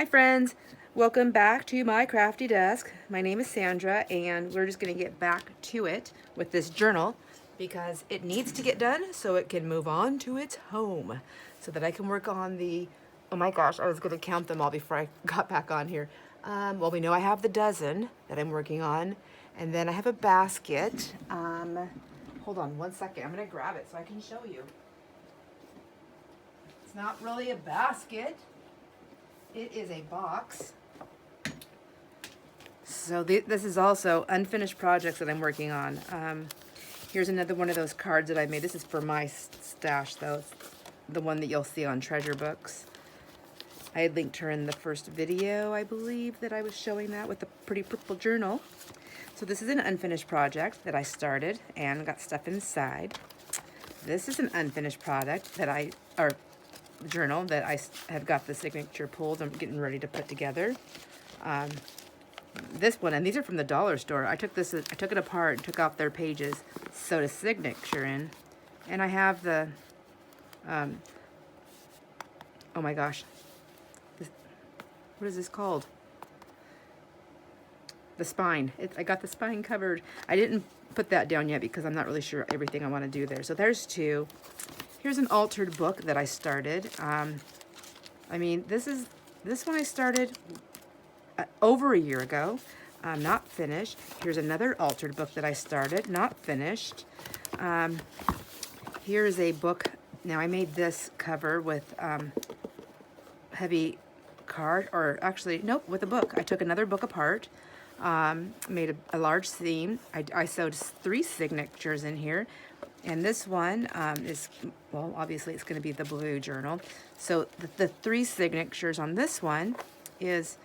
Hi friends, welcome back to my crafty desk. My name is Sandra and we're just going to get back to it with this journal because it needs to get done so it can move on to its home so that I can work on the, oh my gosh, I was going to count them all before I got back on here. Well, we know I have the dozen that I'm working on, and then I have a basket. Hold on one second, I'm going to grab it so I can show you. It's not really a basket. It is a box. So this is also unfinished projects that I'm working on. Here's another one of those cards that I made. This is for my stash though. It's the one that you'll see on Treasure Books. I had linked her in the first video, I believe, that I was showing that with the pretty purple journal. So this is an unfinished project that I started and got stuff inside. This is an unfinished product that journal that I have got the signature pulled. I'm getting ready to put together. This one, and these are from the dollar store. I took it apart and took off their pages, sewed a signature in, and I have the, oh my gosh, what is this called? The spine. I got the spine covered. I didn't put that down yet because I'm not really sure everything I want to do there. So there's two. Here's an altered book that I started. I mean, this one I started over a year ago, not finished. Here's another altered book that I started, not finished. Here's a book. Now I made this cover with heavy card, or actually, nope, with a book. I took another book apart, made a large seam. I sewed 3 signatures in here. And this one is, well, obviously it's going to be the blue journal. So the 3 signatures on this one is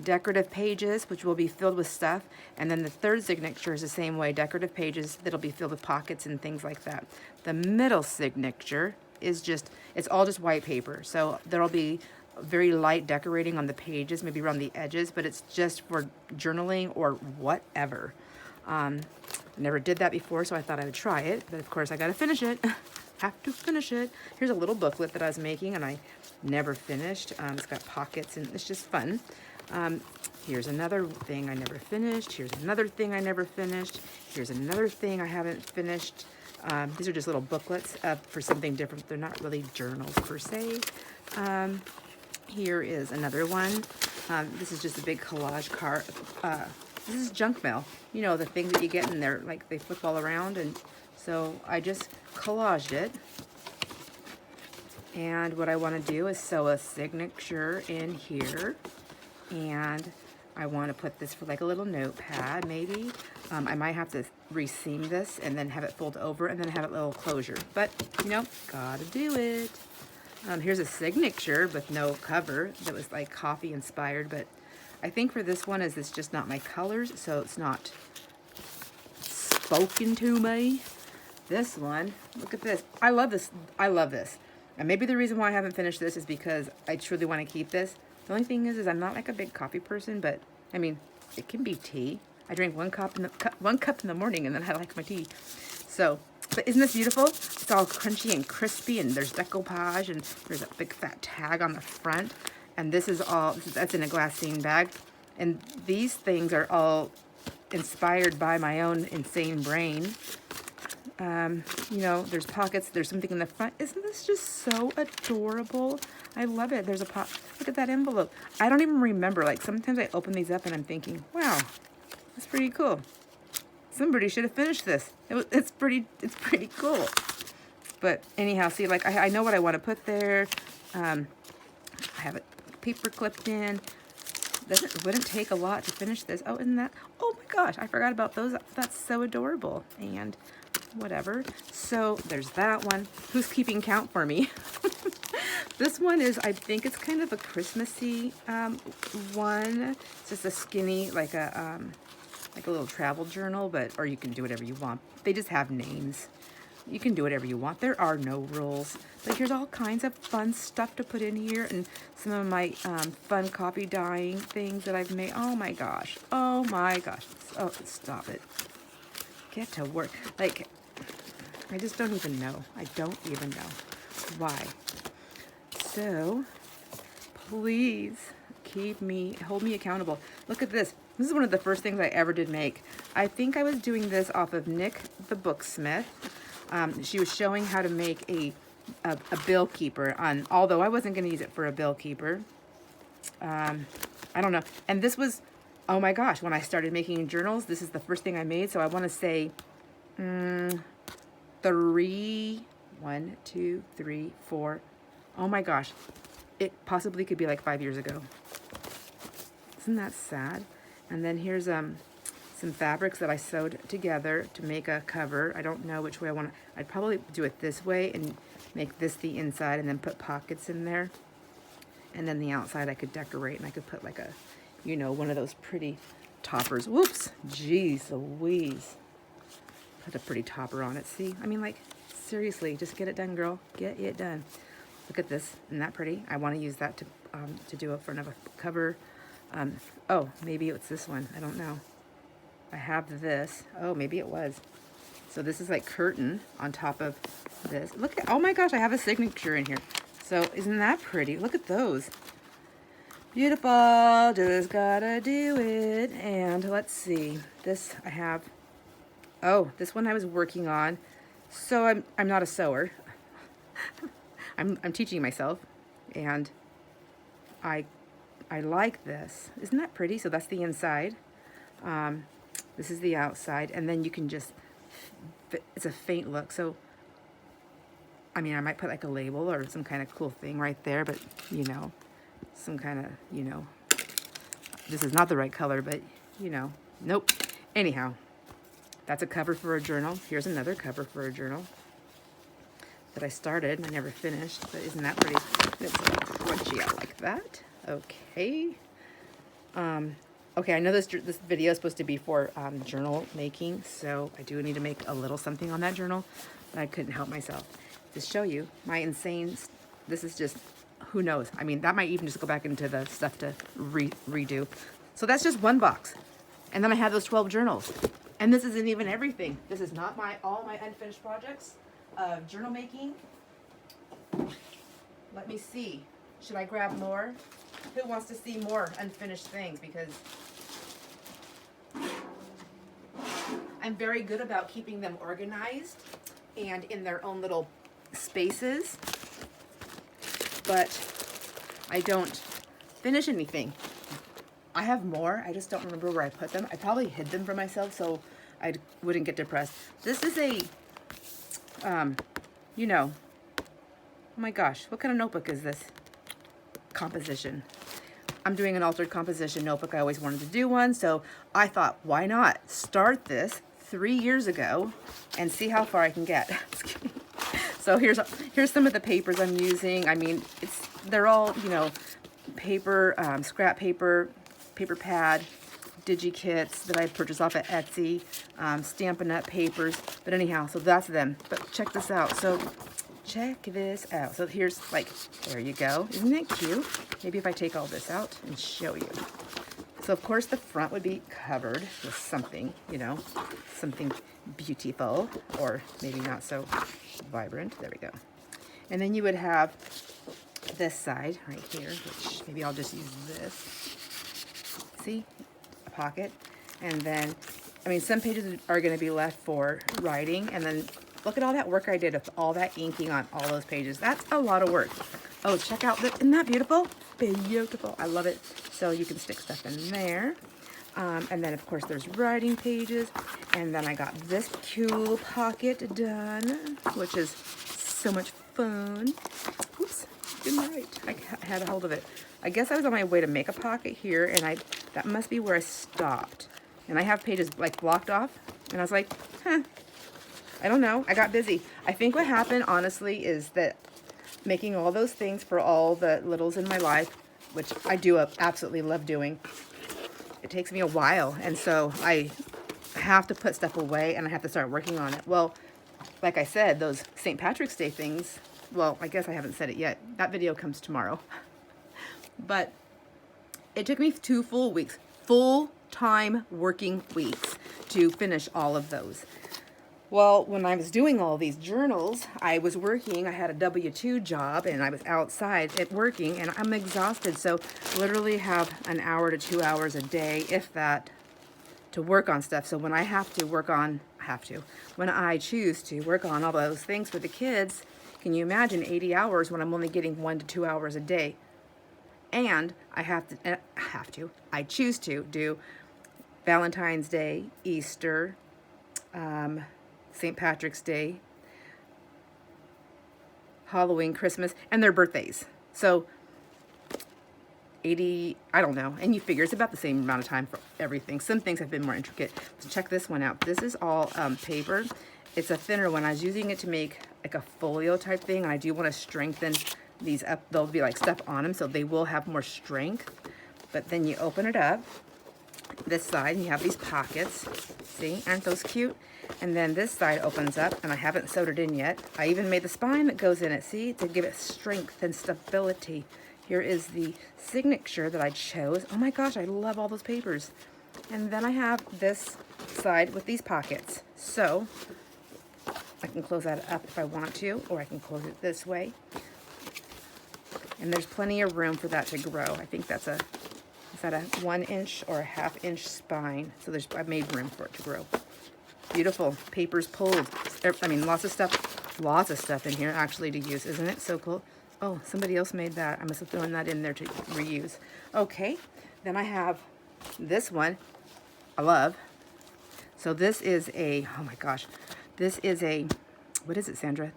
decorative pages, which will be filled with stuff. And then the 3rd signature is the same way, decorative pages that'll be filled with pockets and things like that. The middle signature is just, it's all just white paper. So there'll be very light decorating on the pages, maybe around the edges, but it's just for journaling or whatever. I never did that before, so I thought I would try it, but of course I gotta finish it. Have to finish it. Here's a little booklet that I was making and I never finished. It's got pockets and it's just fun. Here's another thing I never finished. Here's another thing I never finished. Here's another thing I haven't finished. These are just little booklets for something different. They're not really journals per se. Here is another one. This is just a big collage card. This is junk mail. You know, the things that you get in there, like they flip all around, and so I just collaged it. And what I want to do is sew a signature in here, and I want to put this for like a little notepad maybe. I might have to reseam this and then have it fold over and then have a little closure, but you know, gotta do it. Here's a signature with no cover that was like coffee inspired, but I think for this one, it's just not my colors, so it's not spoken to me. This one, look at this. I love this. I love this. And maybe the reason why I haven't finished this is because I truly want to keep this. The only thing is I'm not like a big coffee person, but I mean, it can be tea. I drink one cup in the morning, and then I like my tea. So, but isn't this beautiful? It's all crunchy and crispy, and there's decoupage, and there's a big fat tag on the front. And this is all, that's in a glassine bag. And these things are all inspired by my own insane brain. You know, there's pockets, there's something in the front. Isn't this just so adorable? I love it. There's a pot. Look at that envelope. I don't even remember. Like, sometimes I open these up and I'm thinking, wow, that's pretty cool. Somebody should have finished this. It's pretty cool. But anyhow, see, like, I know what I want to put there. I have it paper clipped in. Wouldn't take a lot to finish this. Oh, isn't that? Oh my gosh, I forgot about those. That's so adorable. And whatever. So there's that one. Who's keeping count for me? This one is, I think it's kind of a Christmassy one. It's just a skinny, like a little travel journal, or you can do whatever you want. They just have names. You can do whatever you want. There are no rules. But here's all kinds of fun stuff to put in here, and some of my fun copy dyeing things that I've made. Oh my gosh. Oh my gosh. Oh, stop it. Get to work. Like, I just don't even know. I don't even know why. So, please hold me accountable. Look at this. This is one of the first things I ever did make. I think I was doing this off of Nick the Booksmith. She was showing how to make a bill keeper, although I wasn't going to use it for a bill keeper. I don't know. And this was, oh my gosh, when I started making journals, this is the first thing I made. So I want to say 1, 2, 3, 4. Oh my gosh. It possibly could be like 5 years ago. Isn't that sad? And then here's some fabrics that I sewed together to make a cover. I don't know which way I want to. I'd probably do it this way and make this the inside and then put pockets in there. And then the outside I could decorate, and I could put like a, you know, one of those pretty toppers. Whoops, jeez Louise. Put a pretty topper on it, see? I mean, like, seriously, just get it done, girl. Get it done. Look at this, isn't that pretty? I want to use that to do it for another cover. Oh, maybe it's this one, I don't know. I have this, oh, maybe it was. So this is like curtain on top of this. Look at, oh my gosh, I have a signature in here. So isn't that pretty? Look at those. Beautiful, just gotta do it. And let's see, this I have, oh, this one I was working on. So I'm not a sewer. I'm teaching myself, and I like this. Isn't that pretty? So that's the inside. This is the outside, and then you can just, it's a faint look. So, I mean, I might put like a label or some kind of cool thing right there, but you know, some kind of, you know, this is not the right color, but you know, nope. Anyhow, that's a cover for a journal. Here's another cover for a journal that I started and I never finished, but isn't that pretty? It's crunchy out like that. Okay. Okay, I know this video is supposed to be for journal making, so I do need to make a little something on that journal, but I couldn't help myself. To show you my insane, this is just, who knows? I mean, that might even just go back into the stuff to redo. So that's just one box. And then I have those 12 journals. And this isn't even everything. This is not all my unfinished projects of journal making. Let me see. Should I grab more? Who wants to see more unfinished things? Because I'm very good about keeping them organized and in their own little spaces, but I don't finish anything. I have more, I just don't remember where I put them. I probably hid them from myself so I wouldn't get depressed. This is a, you know, oh my gosh, what kind of notebook is this? Composition. I'm doing an altered composition notebook. I always wanted to do one, so I thought, why not start this 3 years ago and see how far I can get. So here's some of the papers I'm using. I mean, they're all, you know, paper, scrap paper, paper pad, digi kits that I purchased off at Etsy, Stampin' Up papers. But anyhow, so that's them. But check this out. So check this out. So here's, like, there you go. Isn't it cute? Maybe if I take all this out and show you. So of course the front would be covered with something, you know, something beautiful, or maybe not so vibrant. There we go. And then you would have this side right here, which maybe I'll just use this. See, a pocket. And then, I mean, some pages are going to be left for writing, and then look at all that work I did with all that inking on all those pages. That's a lot of work. Oh, check out this. Isn't that beautiful? Beautiful. I love it. So you can stick stuff in there. And then, of course, there's writing pages. And then I got this cool pocket done, which is so much fun. Oops, didn't write. I had a hold of it. I guess I was on my way to make a pocket here, and that must be where I stopped. And I have pages, like, blocked off. And I was like, I don't know. I got busy. I think what happened, honestly, is that making all those things for all the littles in my life, which I do absolutely love doing, it takes me a while. And so I have to put stuff away, and I have to start working on it. Well, like I said, those St. Patrick's Day things, well, I guess I haven't said it yet. That video comes tomorrow. But it took me 2 full weeks, full-time working weeks, to finish all of those. Well, when I was doing all these journals, I was working. I had a W-2 job, and I was outside at working, and I'm exhausted. So literally have an hour to 2 hours a day, if that, to work on stuff. So when I have to work on, when I choose to work on all those things for the kids, can you imagine 80 hours when I'm only getting 1 to 2 hours a day? And I choose to do Valentine's Day, Easter, St. Patrick's Day, Halloween, Christmas, and their birthdays. So 80, I don't know. And you figure it's about the same amount of time for everything. Some things have been more intricate. So check this one out. This is all paper. It's a thinner one. I was using it to make like a folio type thing, and I do want to strengthen these up. There'll be like stuff on them, so they will have more strength. But then you open it up, this side, and you have these pockets. See, aren't those cute? And then this side opens up, and I haven't sewed it in yet. I even made the spine that goes in it, see, to give it strength and stability. Here is the signature that I chose. Oh my gosh, I love all those papers. And then I have this side with these pockets. So I can close that up if I want to, or I can close it this way. And there's plenty of room for that to grow. I think that's is that a 1 inch or a 1/2 inch spine? So I've made room for it to grow. Beautiful. Papers pulled. I mean, lots of stuff in here actually to use. Isn't it so cool? Oh, somebody else made that. I must have thrown that in there to reuse. Okay. Then I have this one. I love. So this is a, oh my gosh. This is a, what is it, Sandra?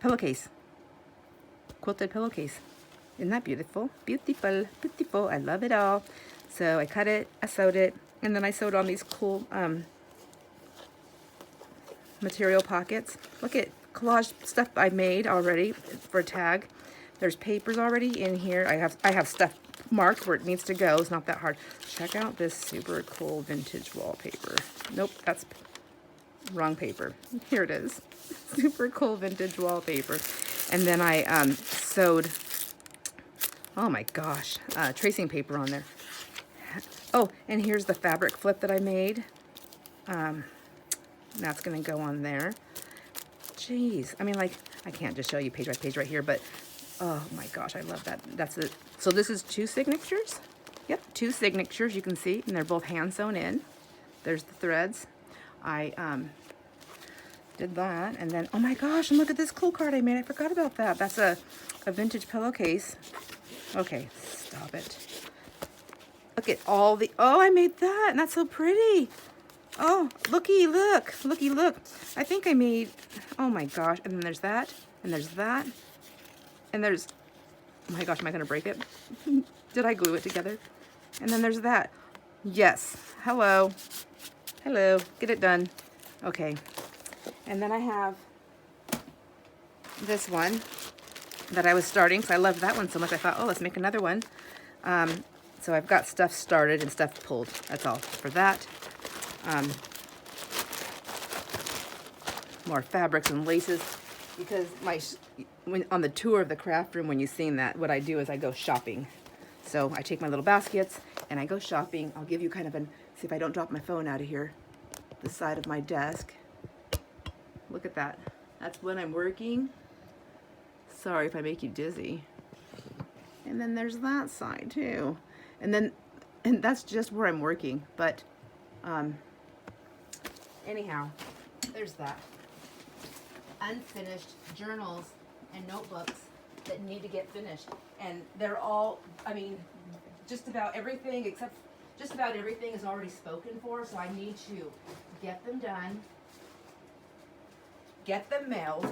Pillowcase. Quilted pillowcase. Isn't that beautiful? Beautiful, beautiful. I love it all. So I cut it, I sewed it, and then I sewed on these cool material pockets. Look at collage stuff I made already for a tag. There's papers already in here. I have stuff marked where it needs to go. It's not that hard. Check out this super cool vintage wallpaper. Nope, that's wrong paper. Here it is. Super cool vintage wallpaper. And then I sewed, oh my gosh, tracing paper on there. Oh, and here's the fabric flip that I made. That's gonna go on there. Jeez, I mean, like, I can't just show you page by page right here, but oh my gosh, I love that. That's it. So this is 2 signatures. Yep, 2 signatures, you can see, and they're both hand sewn in. There's the threads. I did that, and then, oh my gosh, and look at this cool card I made. I forgot about that. That's a vintage pillowcase. Okay, stop it. Look at all the, oh, I made that, and that's so pretty. Oh, looky, look. I think I made, oh my gosh, and then there's that, and there's that, and there's, oh my gosh, am I gonna break it? Did I glue it together? And then there's that. Yes, hello, get it done. Okay, and then I have this one that I was starting, because I loved that one so much, I thought, oh, let's make another one. So I've got stuff started and stuff pulled. That's all for that. More fabrics and laces, because when on the tour of the craft room, when you've seen that, what I do is I go shopping. So I take my little baskets and I go shopping. I'll give you kind of see if I don't drop my phone out of here, the side of my desk. Look at that. That's when I'm working. Sorry if I make you dizzy. And then there's that side too. And that's just where I'm working. But anyhow, there's that. Unfinished journals and notebooks that need to get finished. And they're all, I mean, just about everything is already spoken for, so I need to get them done, get them mailed,